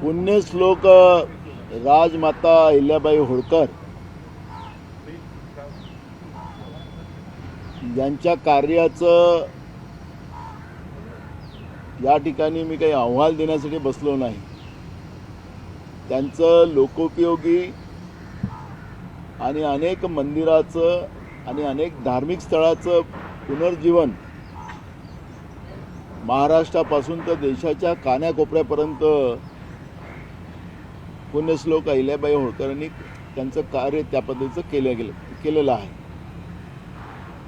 पुण्यश्लोक राजमाता अहिल्याबाई होळकर यांच्या कार्याचं या ठिकाणी मी काही अहवाल देण्यासाठी बसलो नाही. त्यांचं लोकोपयोगी आणि अनेक मंदिराचं आणि अनेक धार्मिक स्थळाचं पुनर्जीवन महाराष्ट्रापासून तर देशाच्या कानाकोपऱ्यापर्यंत पुण्यश्लोक अहिल्याबाई होळकरांनी त्यांचं कार्य त्या पद्धतीचं केलेलं आहे.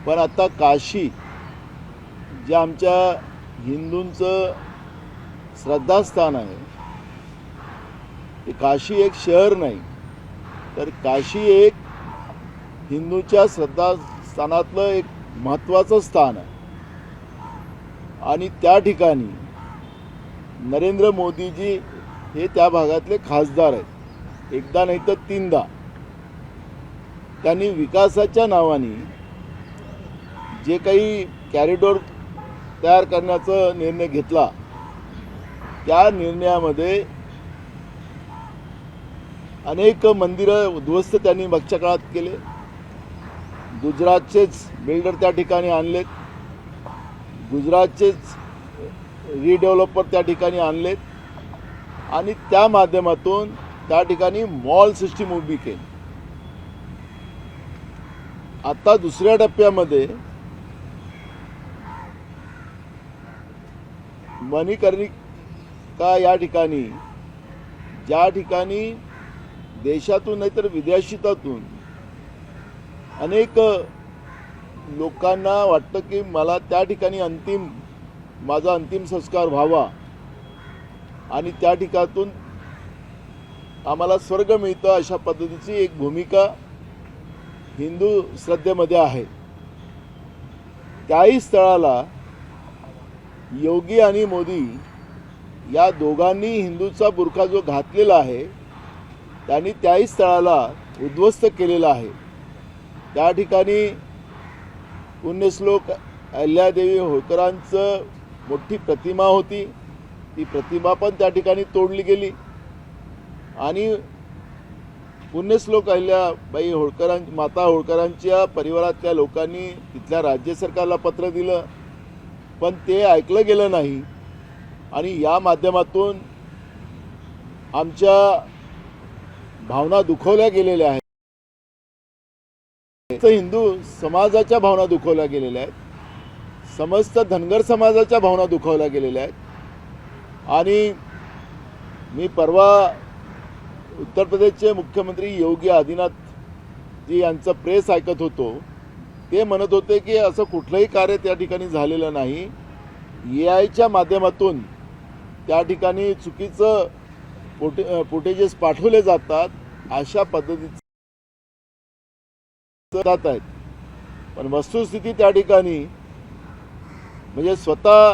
पण आता काशी जे आमच्या हिंदूंचं श्रद्धास्थान आहे, ते काशी एक शहर नाही तर काशी एक हिंदूच्या श्रद्धास्थानातलं एक महत्त्वाचं स्थान आहे. आणि त्या ठिकाणी नरेंद्र मोदीजी हे त्या भागातले खासदार आहेत. एकदा नाही तर तीनदा त्यांनी विकासाच्या नावाने जे काही कॉरिडॉर तयार करण्याचा निर्णय घेतला, त्या निर्णयामध्ये अनेक मंदिरं उद्ध्वस्त त्यांनी मागच्या काळात केले. गुजरातचेच बिल्डर त्या ठिकाणी आणलेत, गुजरातचेच रिडेव्हलपर त्या ठिकाणी आणलेत आणि त्या माध्यमातून त्या ठिकाणी मॉल सिस्टीम उभी केली. आता दुसऱ्या टप्प्यामध्ये मणिकर्णिका या ठिकाणी, ज्या ठिकाणी देशातून नाहीतर विदेशातून अनेक लोकांना वाटतं की मला त्या ठिकाणी माझा अंतिम संस्कार व्हावा आणि त्या ठिकाणातून आम्हाला स्वर्ग मिळतं, अशा पद्धतीची एक भूमिका हिंदू श्रद्धेमध्ये आहे. त्याही स्थळाला योगी आणि मोदी या दोघांनी हिंदूचा बुरखा जो घातलेला आहे त्यांनी त्याही स्थळाला उद्ध्वस्त केलेला आहे. त्या ठिकाणी पुण्यश्लोक अहिल्यादेवी होळकरांचं मोठी प्रतिमा होती, ती प्रतिमा पण त्या ठिकाणी तोडली गेली आणि पुण्यश्लोक अहिल्याबाई माता होळकरांच्या परिवारातल्या लोकांनी तिथल्या राज्य सरकारला पत्र दिलं, पण ते ऐकलं गेलं नाही. आणि या माध्यमातून आमच्या भावना दुखवल्या गेलेल्या आहेत, हिंदू समाजाच्या भावना दुखवल्या गेलेल्या आहेत, समस्त धनगर समाजाच्या भावना दुखवल्या गेलेल्या आहेत. आणि मी परवा उत्तर प्रदेशचे मुख्यमंत्री योगी आदित्यनाथ जी यांचं प्रेस ऐकत होतो, ते म्हणत होते की असं कुठलंही कार्य त्या ठिकाणी झालेलं नाही, एआयच्या माध्यमातून त्या ठिकाणी चुकीचं फुटेजेस पाठवले जातात, अशा पद्धतीचं जात आहेत. पण वस्तुस्थिती त्या ठिकाणी म्हणजे स्वतः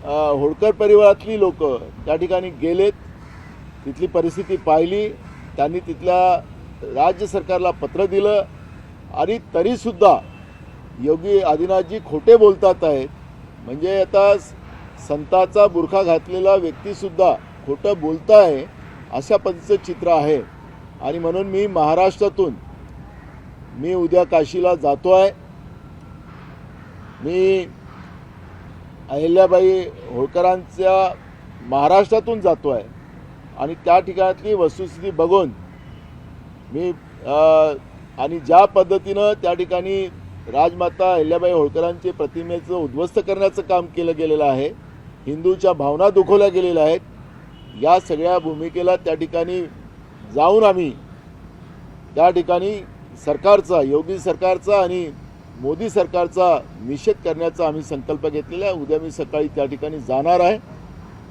होळकर परिवारातली लोक त्या ठिकाणी गेलेत, तिथली परिस्थिती पाहिली, त्यांनी तिथल्या राज्य सरकारला पत्र दिलं आणि तरीसुद्धा योगी आदित्यनाथजी खोटे बोलतात आहेत. म्हणजे आता संताचा बुरखा घातलेला व्यक्तीसुद्धा खोटं बोलत आहे, अशा पद्धतीचं चित्र आहे. आणि म्हणून मी महाराष्ट्रातून उद्या काशीला जातो आहे. मी अहिल्याबाई होळकरांच्या महाराष्ट्रातून जातो आहे आणि त्या ठिकाणातली वस्तुस्थिती बघून मी आणि ज्या पद्धतीनं त्या ठिकाणी राजमाता अहिल्याबाई होळकरांच्या प्रतिमेचं उद्ध्वस्त करण्याचं काम केलं गेलेलं आहे, हिंदूच्या भावना दुखवल्या गेलेल्या आहेत, या सगळ्या भूमिकेला त्या ठिकाणी जाऊन आम्ही त्या ठिकाणी सरकारचा, योगी सरकारचा आणि मोदी सरकारचा निषेध करण्याचा आम्ही संकल्प घेतलेला आहे. उद्या मी सकाळी त्या ठिकाणी जाणार आहे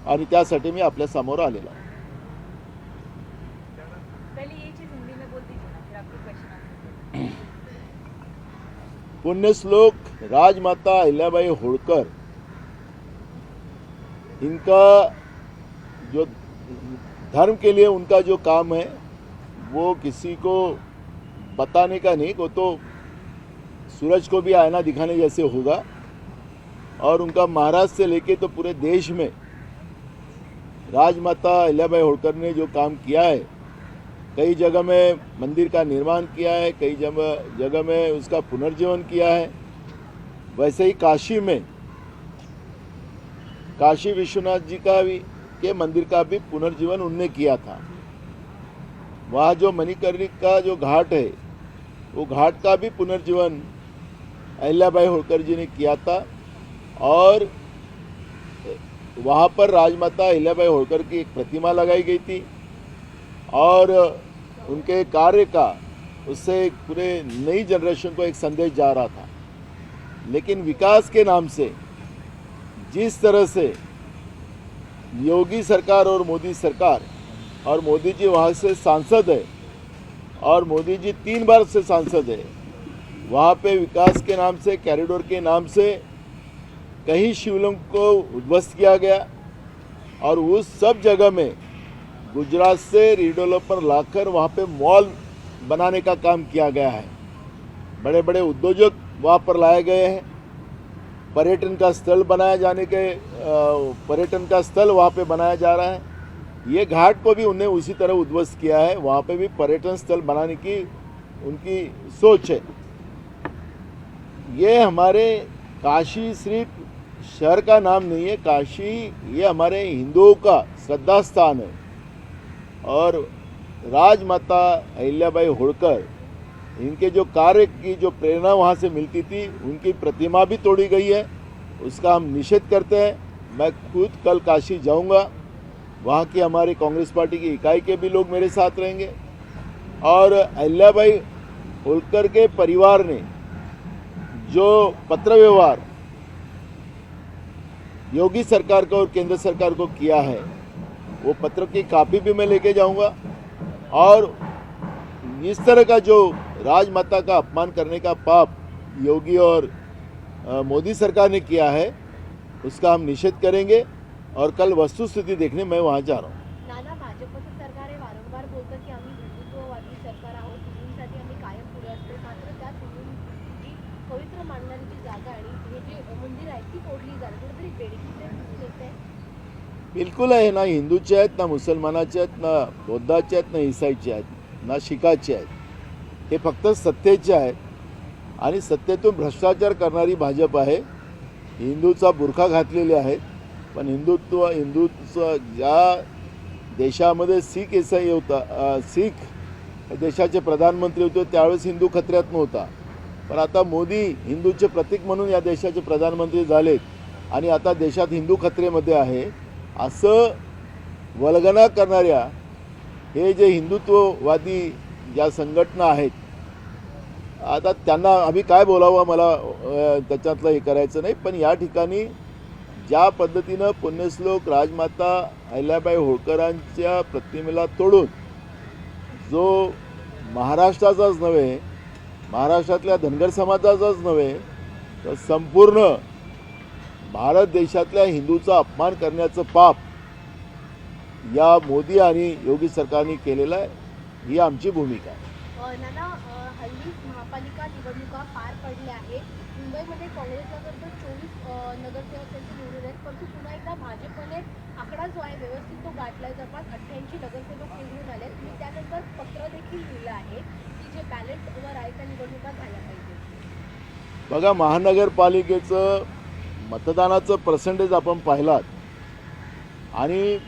आणि त्यासाठी मी आपल्या समोर आलेलो आहे. पुण्यश्लोक राजमाता अहिल्याबाई होळकर, इनका जो धर्म के लिए उनका जो काम है वो किसी को बताने का नहीं, वो तो सूरज को भी आईना दिखाने जैसे होगा। और उनका महाराष्ट्र से लेके तो पूरे देश में राजमाता अहिल्याबाई होळकर ने जो काम किया है, कई जगह में मंदिर का निर्माण किया है, कई जगह में उसका पुनर्जीवन किया है। वैसे ही काशी में काशी विश्वनाथ जी का भी के मंदिर का भी पुनर्जीवन उनने किया था। वहाँ जो मणिकर्णिका जो घाट है, वो घाट का भी पुनर्जीवन अहिल्याबाई होळकर जी ने किया था। और वहाँ पर राजमाता अहिल्याबाई होळकर की एक प्रतिमा लगाई गई थी और उनके कार्य का उससे एक पूरे नई जनरेशन को एक संदेश जा रहा था। लेकिन विकास के नाम से जिस तरह से योगी सरकार और मोदी सरकार, और मोदी जी वहाँ से सांसद है और मोदी जी 3 बार से सांसद है, वहाँ पे विकास के नाम से, कॉरिडोर के नाम से कहीं शिवलिंग को उद्ध्वस्त किया गया और उस सब जगह में गुजरात से रिडेवलपर लाकर वहाँ पे मॉल बनाने का काम किया गया है। बड़े बड़े उद्योजक वहाँ पर लाए गए हैं। पर्यटन का स्थल पर्यटन का स्थल वहाँ पे बनाया जा रहा है। ये घाट को भी उन्हें उसी तरह उद्ध्वस्त किया है। वहाँ पे भी पर्यटन स्थल बनाने की उनकी सोच है। ये हमारे काशी सिर्फ शहर का नाम नहीं है, काशी ये हमारे हिंदुओं का श्रद्धा स्थान है। और राजमाता अहिल्याबाई होळकर, इनके जो कार्य की जो प्रेरणा वहाँ से मिलती थी, उनकी प्रतिमा भी तोड़ी गई है, उसका हम निषेध करते हैं। मैं खुद कल काशी जाऊंगा, वहाँ की हमारी कांग्रेस पार्टी की इकाई के भी लोग मेरे साथ रहेंगे। और अहिल्याबाई होळकर के परिवार ने जो पत्र व्यवहार योगी सरकार को और केंद्र सरकार को किया है, वो पत्र की कॉपी भी मैं लेके जाऊंगा। और इस तरह का जो राजमाता का अपमान करने का पाप योगी और मोदी सरकार ने किया है, उसका हम निषेध करेंगे। और कल वस्तुस्थिती देखने मैं वहाँ जा रहा हूँ। नाना, भाजपचं सरकार हे वारंवार बोलतं की आम्ही हिंदुत्ववादी सरकार आहोत, हिंदूंसाठी आम्ही कायम पुढे असतो। मात्र त्यात हिंदूंची पवित्र मानणारी जागा आणि हे जे मंदिर आहेत ती फोडली जाते, कुठेतरी बेडकीचे दिसून येते। बिलकुल आहे ना, हिंदूचे आहेत ना, मुसलमानाचे आहेत ना, बौद्धाचे आहेत ना, ईसाईचे आहेत ना, शिखाचे आहेत। हे फक्त सत्तेचे आहेत आणि सत्तेतून भ्रष्टाचार करणारी भाजप आहे। हिंदूचा बुरखा घातलेले आहेत, पण हिंदूत्व ज्या देशामध्ये सिख ईसाई होता, सिख देशाचे प्रधानमंत्री होते, त्यावेळेस हिंदू खतऱ्यात नव्हता। पण आता मोदी हिंदूचे प्रतीक म्हणून या देशाचे प्रधानमंत्री झालेत आणि आता देशात हिंदू खतरेमध्ये आहे, असं वल्गना करणाऱ्या हे जे हिंदुत्ववादी ज्या संघटना आहेत, आता त्यांना आम्ही काय बोलावं मला त्याच्यातलं हे करायचं नाही। पण या ठिकाणी ज्या पद्धतीनं पुण्यश्लोक राजमाता अहिल्याबाई होळकरांच्या प्रतिमेला तोडून जो महाराष्ट्राचाच नव्हे, महाराष्ट्रातल्या धनगर समाजाचाच नव्हे, तर संपूर्ण भारत देशातल्या हिंदूचा अपमान करण्याचं पाप या मोदी आणि योगी सरकारने केलेलं आहे। ही आमची भूमिका आहे। नाना, हल्ली महापालिका निवडणुका पार पडल्या आहेत। मुंबईमध्ये काँग्रेसला तर 24 नगरसेवक त्यांचे निवडून आहेत, परंतु पुन्हा एकदा भाजपने आकडा जो आहे व्यवस्थित तो गाठलाय। जवळपास 88 नगरसेवक निवडून आले। तुम्ही त्यानंतर पत्र देखील लिहिलं आहे की जे बॅलेटवर आहे त्या निवडणुका झाल्या पाहिजे। बघा, महानगरपालिकेचं मतदानाचं पर्सेंटेज आपण पाहिलात आणि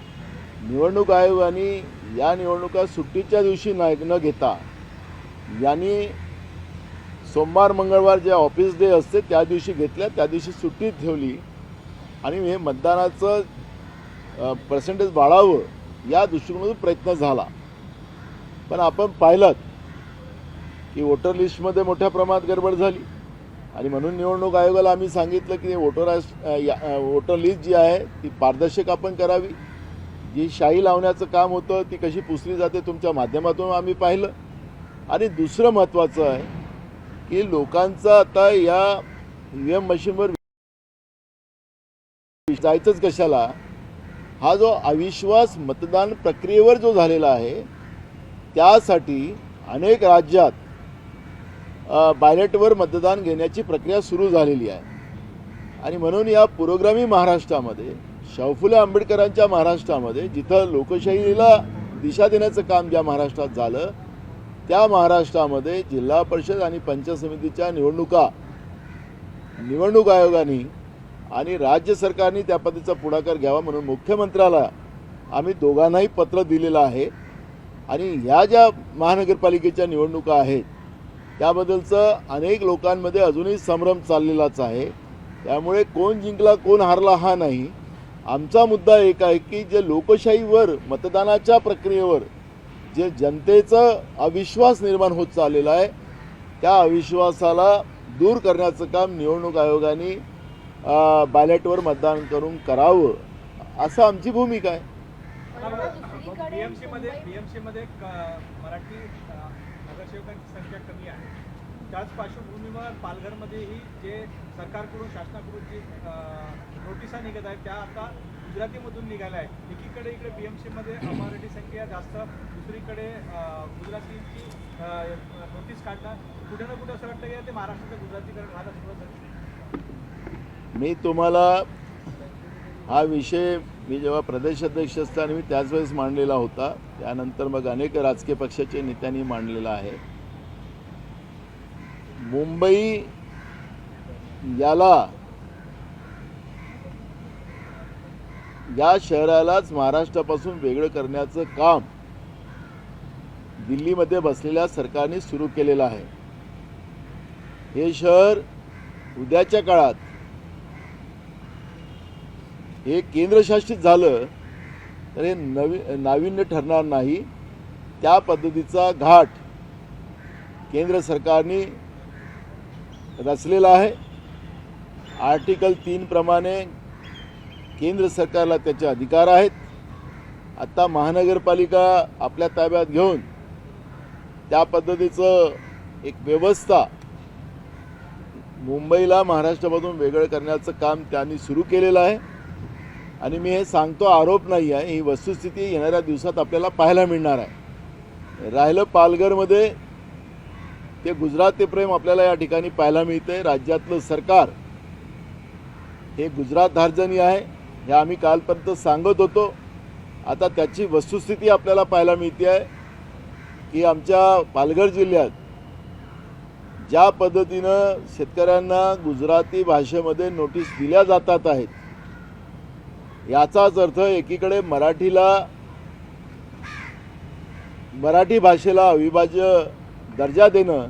निवडणूक आयोगाने या निवडणुका सुट्टीच्या दिवशी न घेता यांनी सोमवार मंगळवार जे ऑफिस डे असते त्या दिवशी घेतल्या, त्या दिवशी सुट्टी ठेवली आणि हे मतदानाचं पर्सेंटेज वाढावं या दृष्टिकोनातून प्रयत्न झाला। पण आपण पाहिलं की वोटर लिस्टमध्ये मोठ्या प्रमाणात गडबड झाली आणि म्हणून निवडणूक आयोगाला आम्ही सांगितलं की वोटर लिस्ट जी आहे ती पारदर्शक आपण करावी। जी शाई लावण्याचं काम होतं ती कशी पुसली जाते तुमच्या माध्यमातून आम्ही पाहिलं। आणि दुसरं महत्त्वाचं आहे की लोकांचा आता या ईव्हीएम मशीनवर जायचंच कशाला, हा जो अविश्वास मतदान प्रक्रियेवर जो झालेला आहे त्यासाठी अनेक राज्यात बॅलेटवर मतदान घेण्याची प्रक्रिया सुरू झालेली आहे. आणि म्हणून या पुरोगामी महाराष्ट्रामध्ये, शाहू फुले आंबेडकरांच्या महाराष्ट्रामध्ये, जिथं लोकशाहीला दिशा देण्याचं काम ज्या महाराष्ट्रात झालं, त्या महाराष्ट्रामध्ये जिल्हा परिषद आणि पंचायत समितीच्या निवडणूक आयोगाने आणि राज्य सरकारने त्या पद्धतीचा पुढाकार घ्यावा म्हणून मुख्यमंत्र्याला आम्ही दोघांनाही पत्र दिलेलं आहे. आणि ह्या ज्या महानगरपालिकेच्या निवडणुका आहेत त्याबद्दलचं अनेक लोकांमध्ये अजूनही संभ्रम चाललेलाच आहे. त्यामुळे कोण जिंकला कोण हारला हा नाही, आमचा मुद्दा एक आहे की जे लोकशाहीवर, मतदानाच्या प्रक्रियेवर जे जनतेचं अविश्वास निर्माण होत चाललेला आहे, त्या अविश्वासाला दूर करण्याचं काम निवडणूक आयोगाने बॅलेटवर मतदान करून करावं, असं आमची भूमिका आहे. दुसरीकडे बीएमसी मध्ये मराठी नगरसेवकांची संख्या कमी आहे. त्याच पार्श्वभूमीवर पालघरमध्येही जे सरकारकडून, शासनाकडून जी नोटिसा निघत आहेत त्या आता गुजरातीमधून निघाल्या आहेत. एकीकडे इकडे बीएमसी मध्ये मराठी संख्या जास्त, दुसरीकडे गुजरातीची नोटीस काढणार. कुठे ना कुठे असं वाटतं की ते महाराष्ट्राचं गुजरातीकरण व्हायला सुरुवात झाली. मी तुम्हाला हा विषय जेव्हा प्रदेशाध्यक्ष असताना मी त्याच वेळेस मांडलेला होता, त्यानंतर मग अनेक राजकीय पक्षाच्या नेत्यांनी मांडलेला आहे. मुंबई या शहरालाच महाराष्ट्रापासून वेगळं करण्याचं काम दिल्लीमध्ये बसलेल्या सरकारने सुरू केलेलं आहे. हे शहर उद्याच्या काळात हे केंद्रशासित झालं तर हे नाविन्य ठरणार नाही. त्या पद्धतीचा घाट केंद्र सरकारने रचलेला आहे. आर्टिकल 3 प्रमाणे केंद्र सरकारला त्याचे अधिकार आहेत. आता महानगरपालिका आपल्या ताब्यात घेऊन त्या पद्धतीचं एक व्यवस्था मुंबईला महाराष्ट्रामधून वेगळं करण्याचं काम त्यांनी सुरू केलेलं आहे. आणि मी हे सांगतो, आरोप नाही आहे, ही वस्तुस्थिती येणाऱ्या दिवसात आपल्याला पाहायला मिळणार आहे. राहिलं पालघरमध्ये, ते गुजराती प्रेम आपल्याला या ठिकाणी पाहायला मिळते. राज्यातलं सरकार हे गुजरात धार्जनी आहे, हे आम्ही कालपर्यंत सांगत होतो. आता त्याची वस्तुस्थिती आपल्याला पाहायला मिळते आहे की आमच्या पालघर जिल्ह्यात ज्या पद्धतीनं शेतकऱ्यांना गुजराती भाषेमध्ये नोटीस दिल्या जातात आहेत, याचाच अर्थ एकीकडे मराठी भाषेला अविभाज्य दर्जा देणं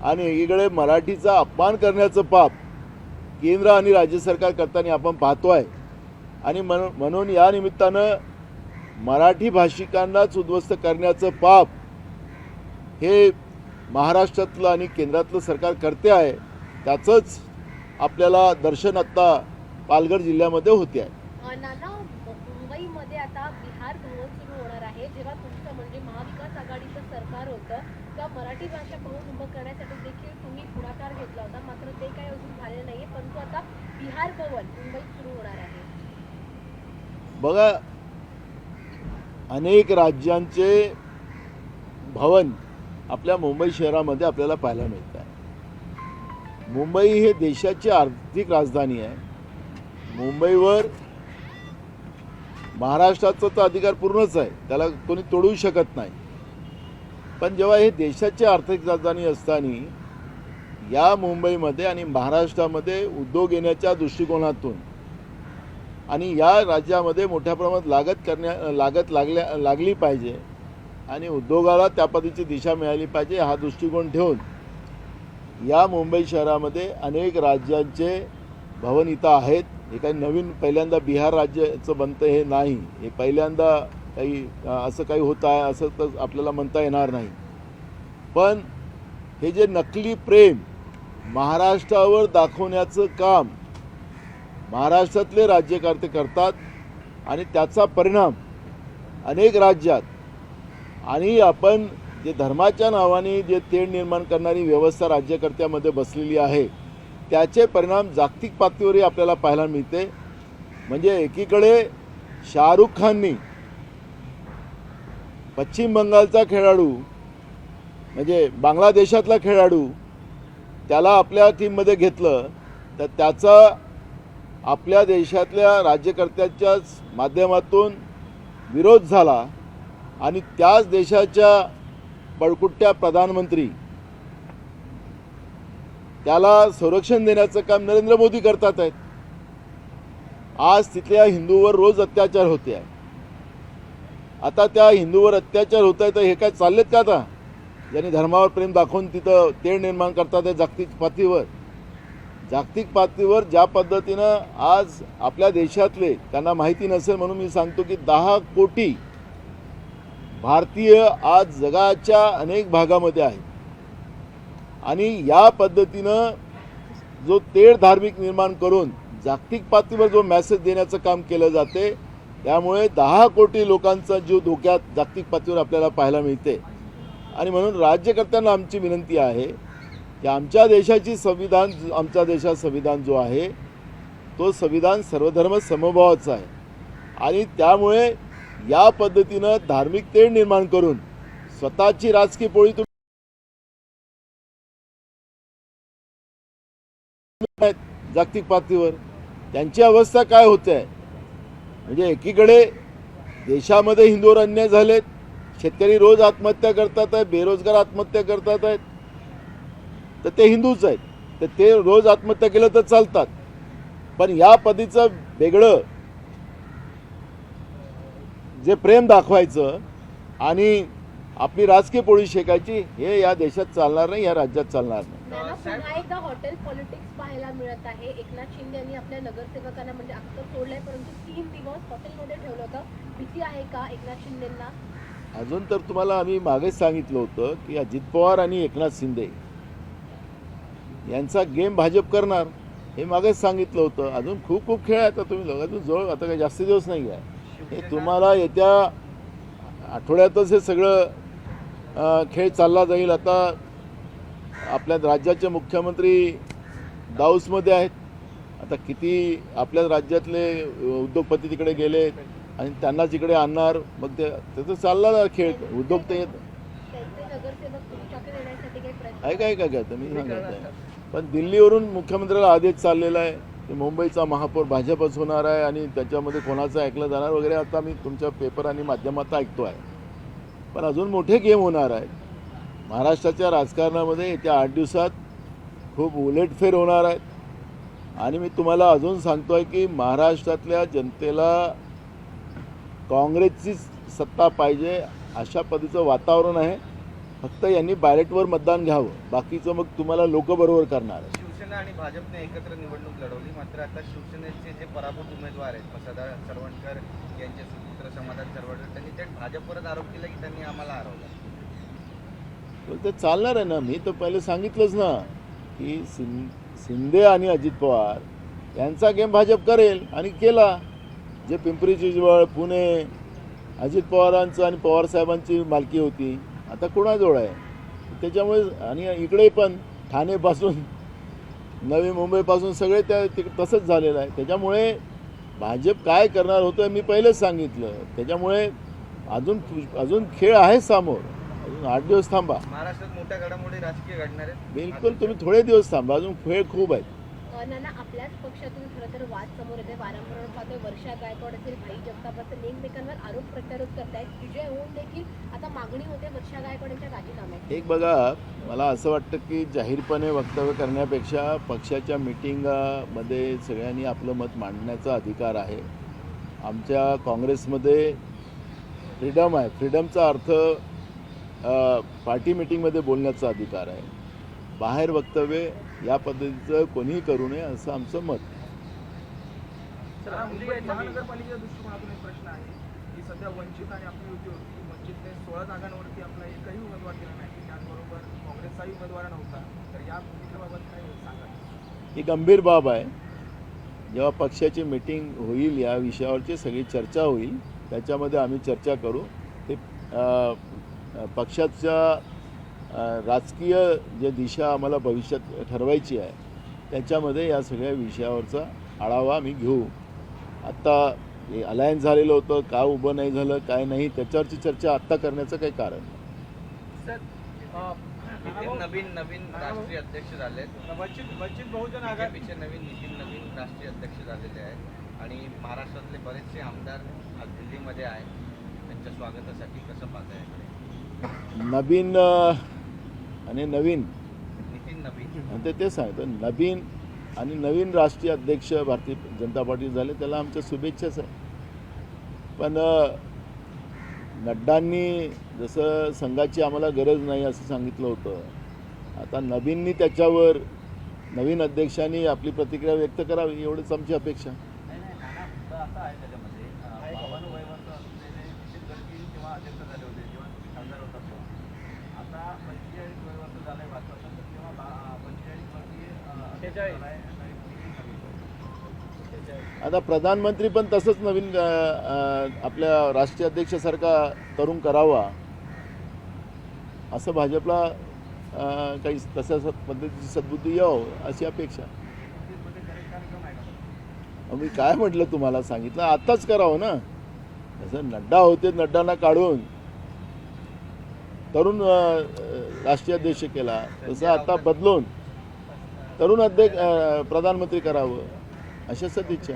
आणि एकीकडे मराठीचा अपमान करण्याचं पाप केंद्र आणि राज्य सरकार करताना आपण पाहतो आहे. आणि म्हणून या निमित्तानं मराठी भाषिकांनाच उद्ध्वस्त करण्याचं पाप हे महाराष्ट्रातलं आणि केंद्रातलं सरकार करते आहे. त्याचंच आपल्याला दर्शन आत्ता पालघर जिल्ह्यामध्ये होते आहे. नाना, मुंबईमध्ये आता बिहार भवन सुरू होणार आहे. जेव्हा तुमचं म्हणजे महाविकास आघाडीचं सरकार होतं तेव्हा मराठी भाषा भवन उभं करण्यासाठी देखील तुम्ही पुढाकार घेतला होता, मात्र ते काही अजून झाले नाहीये. परंतु आता बिहार भवन मुंबईत सुरू होणार आहे. बघा, अनेक राज्यांचे भवन आपल्या मुंबई शहरामध्ये आपल्याला पाहायला मिळत आहे. मुंबई हे देशाची आर्थिक राजधानी आहे. मुंबईवर महाराष्ट्राचा तर अधिकार पूर्णच आहे, त्याला कोणी तोडू शकत नाही. पण जेव्हा हे देशाची आर्थिक राजधानी असताना या मुंबईमध्ये आणि महाराष्ट्रामध्ये उद्योग येण्याच्या दृष्टिकोनातून आणि या राज्यामध्ये मोठ्या प्रमाणात लागत लागली पाहिजे आणि उद्योगाला त्या पद्धतीची दिशा मिळाली पाहिजे, हा दृष्टिकोन ठेवून या मुंबई शहरामध्ये अनेक राज्यांचे भवन इथं आहेत. हे काही नवीन पहिल्यांदा बिहार राज्याचं बनतं हे नाही, हे पहिल्यांदा काही असं काही होत आहे असं तर आपल्याला म्हणता येणार नाही. पण हे जे नकली प्रेम महाराष्ट्रावर दाखवण्याचं काम महाराष्ट्रातले राज्यकर्ते करतात आणि त्याचा परिणाम अनेक राज्यात आणि आपण जे धर्माच्या नावाने जे तेढ निर्माण करणारी व्यवस्था राज्यकर्त्यामध्ये बसलेली आहे त्याचे परिणाम जागतिक पातळीवरही आपल्याला पाहायला मिळते. म्हणजे एकीकडे शाहरुख खाननी पश्चिम बंगालचा खेळाडू म्हणजे बांगलादेशातला खेळाडू त्याला आपल्या टीममध्ये घेतलं तर त्याचा आपल्या देशातल्या राज्यकर्त्यांच्याच माध्यमातून विरोध झाला आणि त्याच देशाच्या पळकुट्या प्रधानमंत्री त्याला संरक्षण देण्याचं काम नरेंद्र मोदी करतात आहेत. आज तिथल्या हिंदूवर रोज अत्याचार होते आहे. आता त्या हिंदूवर अत्याचार होत आहे तर हे काय चाललेत का आता ज्यांनी धर्मावर प्रेम दाखवून तिथं तेढ निर्माण करतात आहे जागतिक पातळीवर ज्या पद्धतीनं आज आपल्या देशातले त्यांना माहिती नसेल म्हणून मी सांगतो की 10 कोटी भारतीय आज जगाच्या अनेक भागामध्ये आहेत आणि या पद्धतीनं जो तेढ धार्मिक निर्माण करून जागतिक पातळीवर जो मेसेज देण्याचं काम केलं जाते त्यामुळे 10 कोटी लोकांचा जीव धोक्यात जागतिक पातळीवर आपल्याला पाहायला मिळते. आणि म्हणून राज्यकर्त्यांना आमची विनंती आहे की आमच्या देशाची संविधान आमच्या देशात संविधान जो आहे तो संविधान सर्वधर्म समभावाचा आहे आणि त्यामुळे या पद्धतीनं धार्मिक तेढ निर्माण करून स्वतःची राजकीय पोळी जागतिक पातळीवर त्यांची अवस्था काय होते आहे. म्हणजे एकीकडे देशामध्ये हिंदूवर अन्याय झालेत, शेतकरी रोज आत्महत्या करतात आहेत, बेरोजगार आत्महत्या करतात आहेत, तर ते हिंदूच आहेत तर ते रोज आत्महत्या केलं तर चालतात. पण या पद्धतीचं वेगळं जे प्रेम दाखवायचं आणि आपली राजकीय पोळी शेकायची हे या देशात चालणार नाही, या राज्यात चालणार नाही. पुन्हा एकदा हॉटेल पॉलिटिक्स पाहायला मिळत आहे. एकनाथ शिंदे यांनी आपल्या नगरसेवकांना म्हणजे अख्तर सोडलंय परंतु 3 दिवस हॉटेलमध्ये ठेवलं होतं. भीती आहे का एकनाथ शिंदेंना? अजून तर तुम्हाला आम्ही मागेच सांगितलं होतं की अजित पवार आणि एकनाथ शिंदे यांचा गेम भाजप करणार हे मागेच सांगितलं होतं. अजून खूप खेळ आहे. आता तुम्ही अजून जवळ आता काही जास्त दिवस नाही आहे. हे तुम्हाला येत्या आठवड्यातच हे सगळं खेळ चालला जाईल. आता आपल्या राज्याचे मुख्यमंत्री दाऊसमध्ये आहेत. आता किती आपल्या राज्यातले उद्योगपती तिकडे गेले आणि त्यांना तिकडे आणणार मग ते त्याचं चालला खेळ उद्योग ते येत आहे काय मी सांगत आहे. पण दिल्लीवरून मुख्यमंत्र्याला आदेश चाललेला आहे की मुंबईचा महापौर भाजपच होणार आहे आणि त्याच्यामध्ये कोणाचं ऐकलं जाणार वगैरे आता मी तुमच्या पेपर आणि माध्यमात ऐकतो आहे. पण अजून मोठे गेम होणार आहेत. महाराष्ट्राच्या राजकारणामध्ये येत्या 8 दिवसात खूप उलटफेर होणार आहेत आणि मी तुम्हाला अजून सांगतो आहे की महाराष्ट्रातल्या जनतेला काँग्रेसची सत्ता पाहिजे अशा पद्धतीचं वातावरण आहे. फक्त यांनी बॅलेटवर मतदान घ्यावं, बाकीचं मग तुम्हाला लोक बरोबर करणार आहे. शिवसेना आणि भाजपने एकत्र निवडणूक लढवली मात्र आता शिवसेनेचे जे पराभूत उमेदवार आहेत सदानंद सरवणकर यांचे सुपुत्र समाधान सरवणकर त्यांनी थेट भाजपवरच आरोप केला की त्यांनी आम्हाला हरवलं. ते चालणार आहे ना. मी तर पहिले सांगितलंच ना की शिंदे आणि अजित पवार यांचा गेम भाजप करेल आणि केला. जे पिंपरी चिंचवड पुणे अजित पवारांचं आणि पवारसाहेबांची मालकी होती आता कोणाजवळ आहे. त्याच्यामुळे आणि इकडे पण ठाणेपासून नवी मुंबईपासून सगळे तसंच झालेलं आहे. त्याच्यामुळे भाजप काय करणार होतं मी पहिलेच सांगितलं. त्याच्यामुळे अजून खेळ आहे समोर. अजून 8 दिवस थांबा. महाराष्ट्रात मोठ्या घडामोडी राजकीय घडणार आहेत. बिलकुल तुम्ही थोडे दिवस थांबा. अजून खेळ खूप आहेत. नाना आपल्याच पक्षातून खरं तर वाद समोर येते. वारंवार पाहतोय वर्षा गायकवाड असेल भाई जगताप असेल एकमेकांवर आरोप प्रत्यारोप करतायत. विजय होऊन देखील आता मागणी होते वर्षा गायकवाड यांच्या राजीनाम्याची. एक बघा मला असं वाटतं की जाहीरपणे वक्तव्य करण्यापेक्षा पक्षाच्या मिटिंगमध्ये सगळ्यांनी आपलं मत मांडण्याचा अधिकार आहे. आमच्या काँग्रेसमध्ये फ्रीडम आहे. फ्रीडमचा अर्थ पार्टी मिटिंगमध्ये बोलण्याचा अधिकार आहे. बाहेर वक्तव्य या पद्धतीचं कोणीही करू नये असं आमचं मत. महानगरपालिकेच्या दृष्टिकोनातून एक प्रश्न आहे की सध्या वंचित आणि आपली युती होती. वंचितने 16 जागांवरती आपला एकही उमेदवार दिला नाही. त्याचबरोबर काँग्रेसचाही उमेदवार नव्हता. तर या भूमिकेबाबत काय सांगा? ही गंभीर बाब आहे. जेव्हा पक्षाची मिटिंग होईल या विषयावरची सगळी चर्चा होईल. त्याच्यामध्ये आम्ही चर्चा करू. ते पक्षाच्या राजकीय जे दिशा आम्हाला भविष्यात ठरवायची आहे त्याच्यामध्ये या सगळ्या विषयावरचा आढावा आम्ही घेऊ. आत्ता हे अलायन्स झालेलं होतं का उभं नाही झालं काय नाही त्याच्यावरची चर्चा आत्ता करण्याचं काही कारण नाही. सर नितीन नवीन राष्ट्रीय अध्यक्ष झालेत. वंचित बहुजन आघाडी बीजेपीचे नवीन राष्ट्रीय अध्यक्ष झालेले आहेत आणि महाराष्ट्रातले बरेचसे आमदार आज दिल्लीमध्ये आहेत. त्यांच्या स्वागतासाठी कसं पाहताय? नवीन आणि नवीन नितीन नवीन आणि ते सांगतो नवीन आणि नवीन राष्ट्रीय अध्यक्ष भारतीय जनता पार्टी झाले त्याला आमच्या शुभेच्छाच आहे. पण नड्डांनी जसं संघाची आम्हाला गरज नाही असं सांगितलं होतं, आता नवीननी त्याच्यावर नवीन अध्यक्षांनी आपली प्रतिक्रिया व्यक्त करावी एवढंच आमची अपेक्षा. नाही नाना मुद्दा असा आहे त्याच्यामध्ये 52 वय वर्ष असलेले नितीन गडकरी जेव्हा अध्यक्ष झाले होते, जेव्हा तुम्ही खासदार होता तेव्हा, आता 45 वय वर्ष झालंय भाजपाचं, तेव्हा 45 वर्षीय आता प्रधानमंत्री पण तसंच नवीन आपल्या राष्ट्रीय अध्यक्षासारखा तरुण करावा असं भाजपला काही तशा पद्धतीची सद्बुद्धी यावं अशी अपेक्षा. मी काय म्हटलं तुम्हाला सांगितलं आत्ताच करावं ना. जसं नड्डा होते नड्डांना काढून तरुण राष्ट्रीय अध्यक्ष केला तसं आता बदलून तरुण अध्यक्ष प्रधानमंत्री करावं अशा सदिच्छा.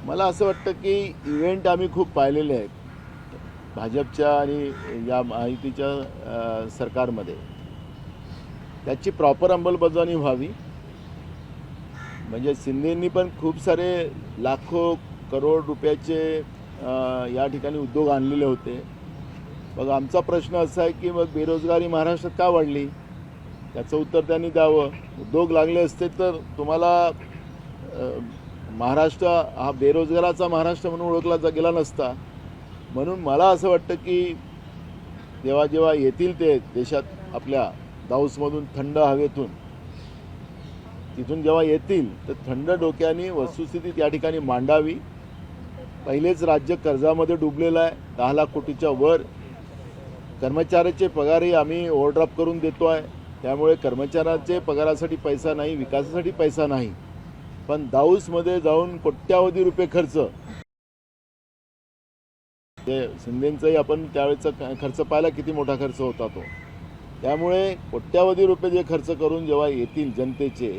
मला असं वाटतं की इव्हेंट आम्ही खूप पाहिलेले आहेत भाजपच्या आणि या महायुतीच्या सरकारमध्ये. त्याची प्रॉपर अंमलबजावणी व्हावी. म्हणजे शिंदेंनी पण खूप सारे लाखो करोड रुपयाचे या ठिकाणी उद्योग आणलेले होते. मग आमचा प्रश्न असा आहे की मग बेरोजगारी महाराष्ट्रात का वाढली त्याचं उत्तर त्यांनी द्यावं. उद्योग लागले असते तर तुम्हाला महाराष्ट्र हा बेरोजगाराचा महाराष्ट्र म्हणून ओळखला गेला नसता. म्हणून मला असं वाटतं की जेव्हा येतील ते देशात आपल्या दाऊसमधून थंड हवेतून तिथून जेव्हा येतील तर थंड डोक्याने वस्तुस्थिती त्या ठिकाणी मांडावी. पहिलेच राज्य कर्जामध्ये डुबलेलं आहे 10 लाख कोटीच्या वर. कर्मचाऱ्याचे पगारही आम्ही ओव्हरड्राफ्ट करून देतो आहे. त्यामुळे कर्मचाऱ्याचे पगारासाठी पैसा नाही, विकासासाठी पैसा नाही. पण दाऊसमध्ये जाऊन कोट्यावधी रुपये खर्च ते शिंदेंचाही आपण त्यावेळेचा खर्च पाहिला किती मोठा खर्च होता तो. त्यामुळे कोट्यावधी रुपये जे खर्च करून जेव्हा येतील जनतेचे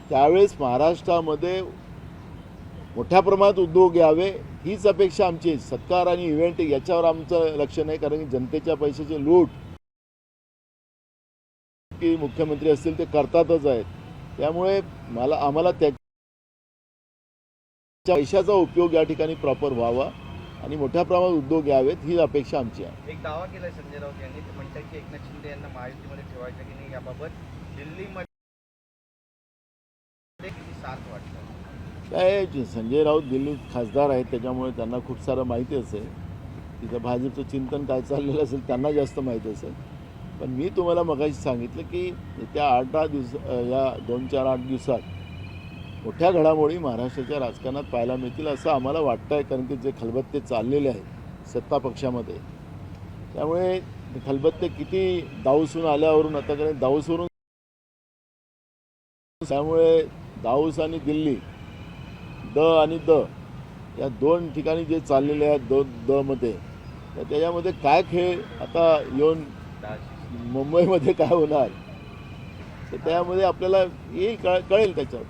त्यावेळेस महाराष्ट्रामध्ये मोठ्या प्रमाणात उद्योग यावे हीच अपेक्षा आमची. सत्कार आणि इव्हेंट याच्यावर आमचं लक्ष नाही, कारण की जनतेच्या पैशाची लूट की मुख्यमंत्री असतील ते करतातच आहेत. त्यामुळे आम्हाला त्या पैशाचा उपयोग या ठिकाणी प्रॉपर व्हावा आणि मोठ्या प्रमाणात उद्योग यावेत ही अपेक्षा आमची आहे. एक दावा केलाय संजय राऊत यांनी, ते म्हणतात की एकनाथ शिंदे यांना महायुतीमध्ये ठेवायचं की नाही याबाबत दिल्लीमध्ये किती साथ वाटतं. काय संजय राऊत दिल्लीत खासदार आहेत त्याच्यामुळे त्यांना खूप सारं माहिती असेल. तिथं भाजपचं चिंतन काय चाललेलं असेल त्यांना जास्त माहिती असेल. पण मी तुम्हाला मगाशी सांगितलं की येत्या 8-10 दिवस या 2-4-8 दिवसात मोठ्या घडामोडी महाराष्ट्राच्या राजकारणात पाहायला मिळतील असं आम्हाला वाटतं आहे. कारण की जे खलबत्ते चाललेले आहेत सत्ता पक्षामध्ये त्यामुळे खलबत्ते किती दाऊसून आल्यावरून आताकडे दाऊसवरून त्यामुळे दाऊस आणि दिल्ली आणि या 2 ठिकाणी जे चाललेले आहेत मध्ये तर त्याच्यामध्ये काय खेळ आता येऊन मुंबईमध्ये काय होणार तर त्यामध्ये आपल्याला कळेल त्याच्यावर.